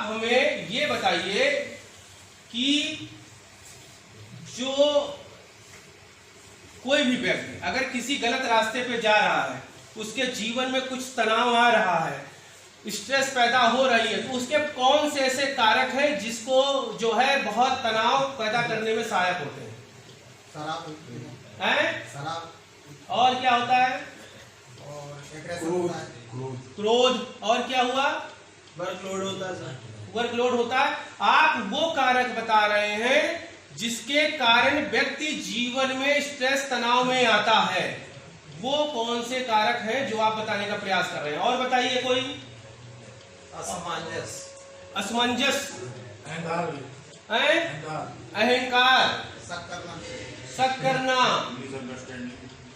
हमें ये बताइए कि जो कोई भी व्यक्ति अगर किसी गलत रास्ते पे जा रहा है, उसके जीवन में कुछ तनाव आ रहा है, स्ट्रेस पैदा हो रही है, तो उसके कौन से ऐसे कारक हैं जिसको जो है बहुत तनाव पैदा करने में सहायक होते हैं? शराब और क्या होता है? क्रोध। और क्या हुआ? वर्कलोड होता है। वर्कलोड होता है। आप वो कारक बता रहे हैं जिसके कारण व्यक्ति जीवन में स्ट्रेस तनाव में आता है। वो कौन से कारक हैं जो आप बताने का प्रयास कर रहे हैं? और बताइए कोई। असमंजस, अहंकार, शक करना,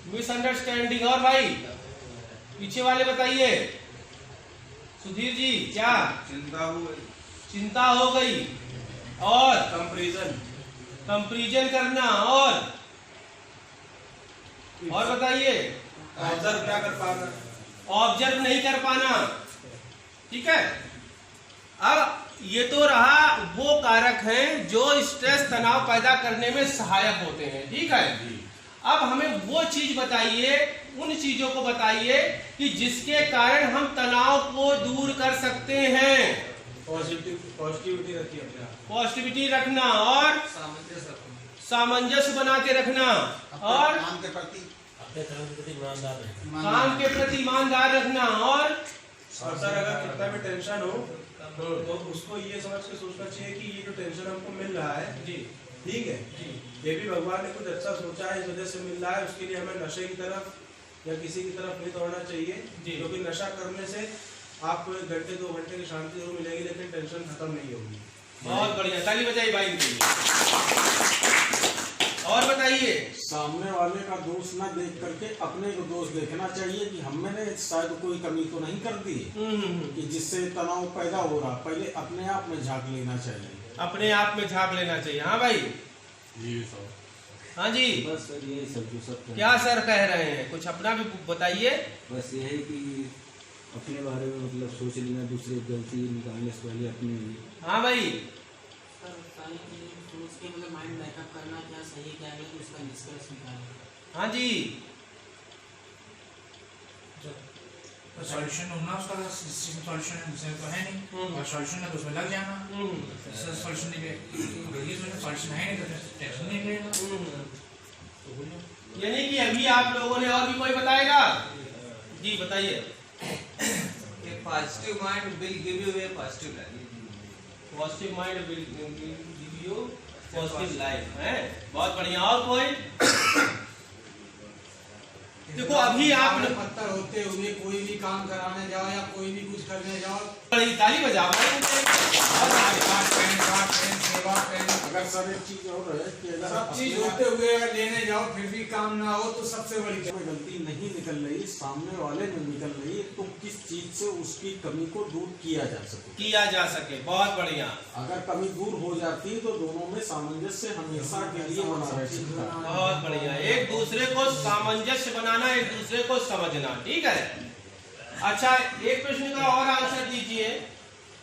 मिसअंडरस्टैंडिंग। और भाई पीछे वाले बताइए। सुधीर जी क्या? चिंता हो गई। और कंपैरिजन करना। और बताइए। ऑब्जर्व नहीं कर पाना। ठीक है। अब ये तो रहा वो कारक हैं जो स्ट्रेस तनाव पैदा करने में सहायक होते हैं। ठीक है। अब हमें वो चीज बताइए, उन चीजों को बताइए कि जिसके कारण हम तनाव को दूर कर सकते हैं। पॉजिटिविटी रखना और सामंजस्य बना के रखना और काम के प्रति ईमानदार रखना। और सर अगर कितना भी टेंशन हो तो उसको ये समझ के सोचना चाहिए कि ये जो टेंशन हमको मिल रहा है जी ठीक है जी, ये भी भगवान ने कुछ अच्छा सोचा है, इस वजह से मिल रहा है। उसके लिए हमें नशे की तरफ या किसी की तरफ नहीं दौड़ना चाहिए जी, क्योंकि नशा करने से आपको 1 घंटे 2 घंटे की शांति जरूर मिलेगी, लेकिन टेंशन खत्म नहीं होगी। बहुत बढ़िया, ताली बजाइए भाई के लिए। और बताइए। सामने वाले का दोष न देख करके अपने को दोष देखना चाहिए कि हमने शायद कोई कमी तो नहीं कर दी कि जिससे तनाव पैदा हो रहा। पहले अपने आप में झांक लेना चाहिए। अपने आप में झांक लेना चाहिए। हाँ भाई जी सर। हाँ जी बस सर यही सब जो सब क्या सर कह रहे हैं, कुछ अपना भी बताइए। बस ये है कि अपने बारे में मतलब सोच लेना, दूसरे गलती निकालने से पहले अपने। हाँ भाई सोच के मतलब माइंड बैकअप करना क्या सही क्या है उसका निष्कर्ष निकालना। हाँ जी सॉल्यूशन ढूंढना, उसका सॉल्यूशन है दूसरे तो है नहीं, और सॉल्यूशन है तो उसमें लग जाना। सॉल्यूशन नहीं सॉल्यूशन है नहीं तो टेंशन नहीं लेगा। यानी कि अभी आप लोगों ने, और भी कोई बताएगा जी? बताइए। Positive mind will give U A positive life. Positive mind will give you positive life है। बहुत बढ़िया। और कोई? देखो अभी आप पत्थर होते हुए कोई भी काम कराने जाओ या कोई भी कुछ करने जाओ, बड़ी ताली बजाओ। अगर सर एक चीज और है कि अगर सब चीज होते हुए अगर लेने जाओ फिर भी काम ना हो तो सबसे बड़ी गलती नहीं निकल रही, सामने वाले में निकल रही है, तो किस चीज से उसकी कमी को दूर किया जा सके। बहुत बढ़िया। अगर कमी दूर हो जाती है तो दोनों में सामंजस्य हमेशा के लिए बना रहेगा। बहुत बढ़िया। एक दूसरे को सामंजस्य बनाना, एक दूसरे को समझना। ठीक है। अच्छा एक प्रश्न का और आंसर दीजिए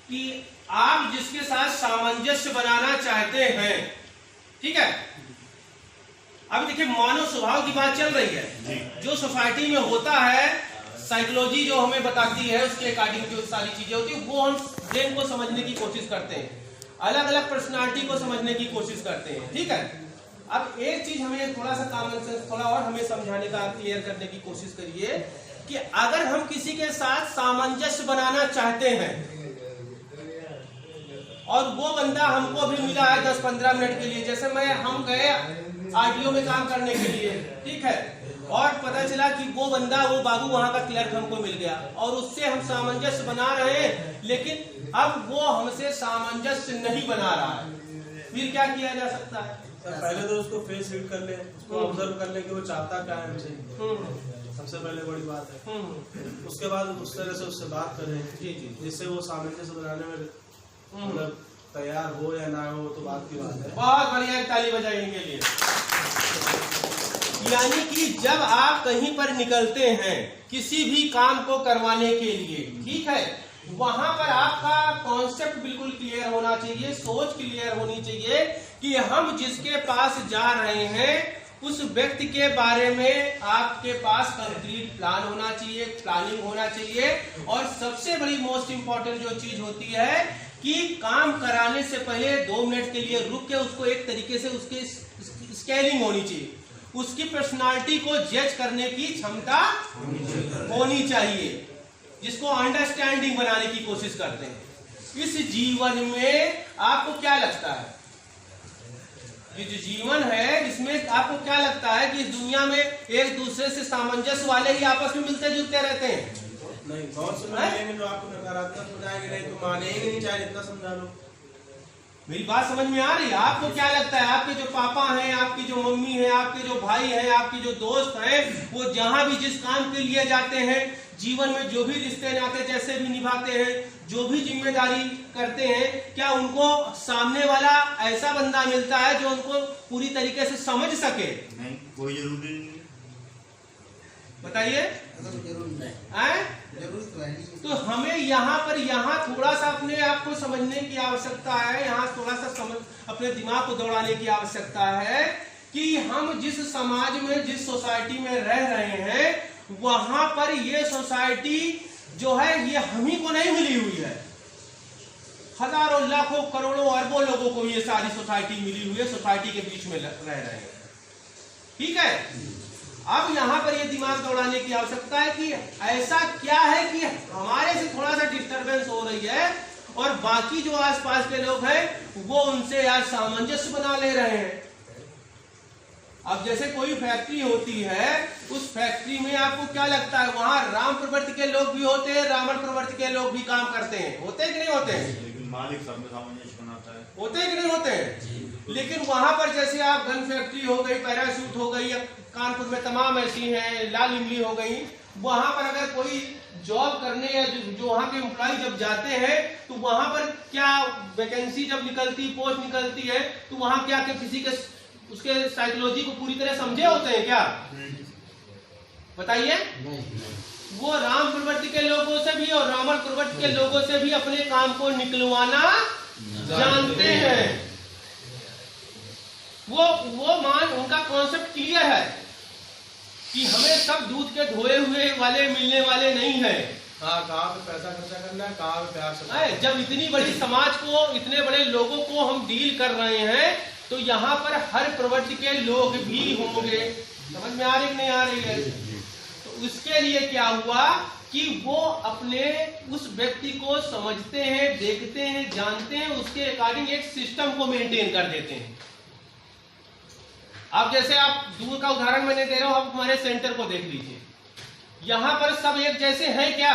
कि आप जिसके साथ सामंजस्य बनाना चाहते हैं, ठीक है, अब देखिए मानव स्वभाव की बात चल रही है। जो सोसाइटी में होता है, साइकोलॉजी जो हमें बताती है उसके अकॉर्डिंग जो सारी चीजें होती है वो हम ब्रेन को समझने की कोशिश करते हैं, अलग अलग पर्सनालिटी को समझने की कोशिश करते हैं। ठीक है। अब एक चीज हमें थोड़ा सा कॉमन सेंस थोड़ा और हमें समझाने का, क्लियर करने की कोशिश करिए कि अगर हम किसी के साथ सामंजस्य बनाना चाहते हैं और वो बंदा हमको भी मिला है 10-15 मिनट के लिए, जैसे हम गए आरटीओ में काम करने के लिए, ठीक है, और पता चला कि वो बंदा, वो बाबू वहां का क्लर्क हमको मिल गया और उससे हम सामंजस्य बना रहे हैं, लेकिन अब वो हमसे सामंजस्य नहीं बना रहा है, फिर क्या किया जा सकता है? पहले तो उसको फेस रीड कर ले, उसको ऑब्जर्व कर ले कि वो चाहता क्या है हमसे, सबसे पहले बड़ी बात है। उसके बाद उस तरह से उससे बात करें जिससे वो सामंजस्य बनाने में मतलब तैयार हो या ना हो तो बात की बात है। बहुत बढ़िया, ताली बजाइए इनके लिए। यानी कि जब आप कहीं पर निकलते हैं किसी भी काम को करवाने के लिए, ठीक है, वहां पर आपका कॉन्सेप्ट बिल्कुल क्लियर होना चाहिए, सोच क्लियर होनी चाहिए कि हम जिसके पास जा रहे हैं उस व्यक्ति के बारे में आपके पास कंक्रीट प्लान होना चाहिए, प्लानिंग होना चाहिए। और सबसे बड़ी मोस्ट इंपॉर्टेंट जो चीज होती है कि काम कराने से पहले 2 मिनट के लिए रुक के उसको एक तरीके से उसकी स्केलिंग होनी चाहिए, उसकी पर्सनालिटी को जज करने की क्षमता होनी चाहिए, जिसको अंडरस्टैंडिंग बनाने की कोशिश करते हैं। इस जीवन में आपको क्या लगता है, ये जो जीवन है इसमें आपको क्या लगता है कि इस दुनिया में एक दूसरे से सामंजस्य वाले ही आपस में मिलते जुलते रहते हैं? नहीं, बहुत से लोग मिलेंगे जो आपको नकारात्मक हो जाएंगे, नहीं तो मानेंगे नहीं, चाहे इतना समझा लो। मेरी बात समझ में आ रही है? आपको क्या लगता है आपके जो पापा हैं, आपकी जो मम्मी है, आपके जो भाई हैं, आपके जो दोस्त हैं, वो जहां भी जिस काम के लिए जाते हैं, जीवन में जो भी रिश्ते नाते जैसे भी निभाते हैं, जो भी जिम्मेदारी करते हैं, क्या उनको सामने वाला ऐसा बंदा मिलता है जो उनको पूरी तरीके से समझ सके? नहीं, कोई जरूरी नहीं। बताइए। तो हमें यहाँ थोड़ा सा अपने आप को समझने की आवश्यकता है, यहाँ थोड़ा सा अपने दिमाग को दौड़ाने की आवश्यकता है कि हम जिस समाज में, जिस सोसाइटी में रह रहे हैं, वहां पर ये सोसाइटी जो है ये हम ही को नहीं मिली हुई है, हजारों लाखों करोड़ों अरबों लोगों को ये सारी सोसाइटी मिली हुई है, सोसाइटी के बीच में रह रहे हैं। ठीक है, अब यहाँ पर ये दिमाग दौड़ाने की आवश्यकता है कि ऐसा क्या है कि हमारे से थोड़ा सा डिस्टरबेंस हो रही है और बाकी जो आसपास के लोग हैं वो उनसे यार सामंजस्य बना ले रहे हैं। अब जैसे कोई फैक्ट्री होती है, उस फैक्ट्री में आपको क्या लगता है वहां राम प्रवृत्ति के लोग भी होते हैं, रावण प्रवृत्ति के लोग भी काम करते हैं, होते हैं कि नहीं होते हैं? लेकिन मालिक सब में सामंजस्य बनाता है, होते हैं कि नहीं होते हैं? लेकिन वहां पर जैसे आप गन फैक्ट्री हो गई, पैराशूट हो गई, कानपुर में तमाम ऐसी हैं, लाल इमली हो गई, वहां पर अगर कोई जॉब करने या जो वहां के एम्प्लॉय जब जाते हैं तो वहां पर क्या वैकेंसी जब निकलती, पोस्ट निकलती है, तो वहां क्या किसी के उसके साइकोलॉजी को पूरी तरह समझे होते हैं क्या? बताइए। वो राम प्रवृत्ति के लोगों से भी और रावण प्रवृत्ति के लोगों से भी अपने काम को निकलवाना जानते हैं। उनका कॉन्सेप्ट क्लियर है कि हमें सब दूध के धोए हुए वाले मिलने वाले नहीं है। हाँ, कहाँ पे पैसा खर्चा करना है, कहाँ पे प्यार से। जब इतनी बड़ी समाज को, इतने बड़े लोगों को हम डील कर रहे हैं तो यहाँ पर हर प्रवृत्ति के लोग भी होंगे। समझ में आ रही नहीं आ रही है? तो उसके लिए क्या हुआ कि वो अपने उस व्यक्ति को समझते हैं, देखते हैं, जानते हैं, उसके अकॉर्डिंग एक सिस्टम को मेंटेन कर देते हैं। अब जैसे आप दूर का उदाहरण मैंने दे रहा हूं, आप हमारे सेंटर को देख लीजिए, यहां पर सब एक जैसे हैं क्या?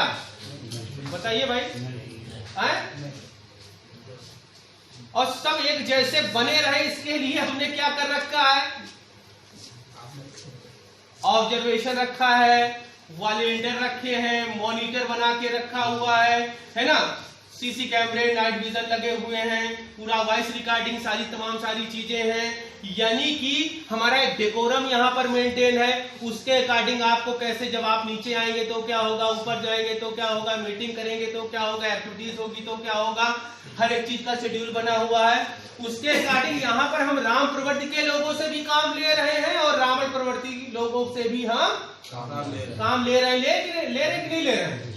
बताइए भाई। हैं? और सब एक जैसे बने रहे इसके लिए हमने क्या कर रखा है? ऑब्जर्वेशन रखा है, वॉलेंटियर रखे हैं, मॉनिटर बना के रखा हुआ है ना, सीसी कैमरे, नाइट विजन लगे हुए हैं, पूरा वॉइस रिकॉर्डिंग, तमाम सारी चीजें हैं। यानी कि हमारा एक डेकोरम यहाँ पर मेंटेन है। उसके अकॉर्डिंग आपको कैसे, जब आप नीचे आएंगे तो क्या होगा, ऊपर जाएंगे तो क्या होगा, मीटिंग करेंगे तो क्या होगा, एक्टिविटीज होगी तो क्या होगा, हर एक चीज का शेड्यूल बना हुआ है। उसके अकॉर्डिंग यहाँ पर हम राम प्रवृत्ति के लोगों से भी काम ले रहे हैं और रावण प्रवृत्ति लोगों से भी हम काम ले रहे हैं। ले रहे कि नहीं ले रहे हैं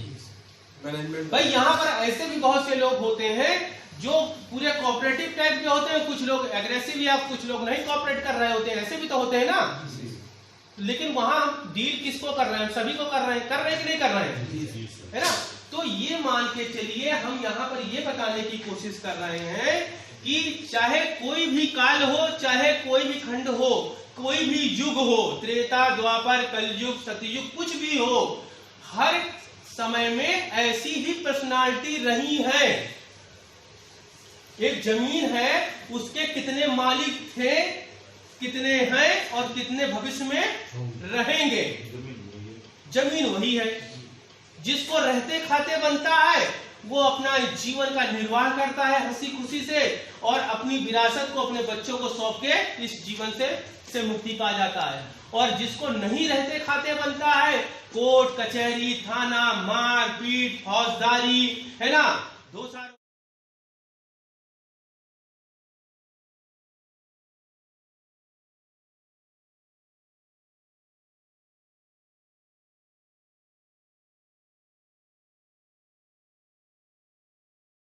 भाई? यहाँ पर ऐसे भी बहुत से लोग होते हैं जो पूरे कोऑपरेटिव टाइप के होते हैं, कुछ लोग एग्रेसिव या कुछ लोग नहीं कोऑपरेट कर रहे होते हैं, ऐसे भी तो होते हैं ना। लेकिन वहां हम डील किसको कर रहे हैं? सभी को कर रहे हैं कि नहीं कर रहे हैं, है ना? तो ये मान के चलिए हम यहाँ पर ये बताने की कोशिश कर रहे हैं कि चाहे कोई भी काल हो, चाहे कोई भी खंड हो, कोई भी युग हो, त्रेता, द्वापर, कलयुग, सतयुग, कुछ भी हो, हर समय में ऐसी ही पर्सनालिटी रही है। एक जमीन है, उसके कितने मालिक थे, कितने हैं और कितने भविष्य में रहेंगे, जमीन वही है। जिसको रहते खाते बनता है वो अपना जीवन का निर्वाह करता है हंसी खुशी से और अपनी विरासत को अपने बच्चों को सौंप के इस जीवन से मुक्ति पा जाता है। और जिसको नहीं रहते खाते बनता है कोर्ट कचहरी थाना मारपीट फौजदारी है ना 2 साल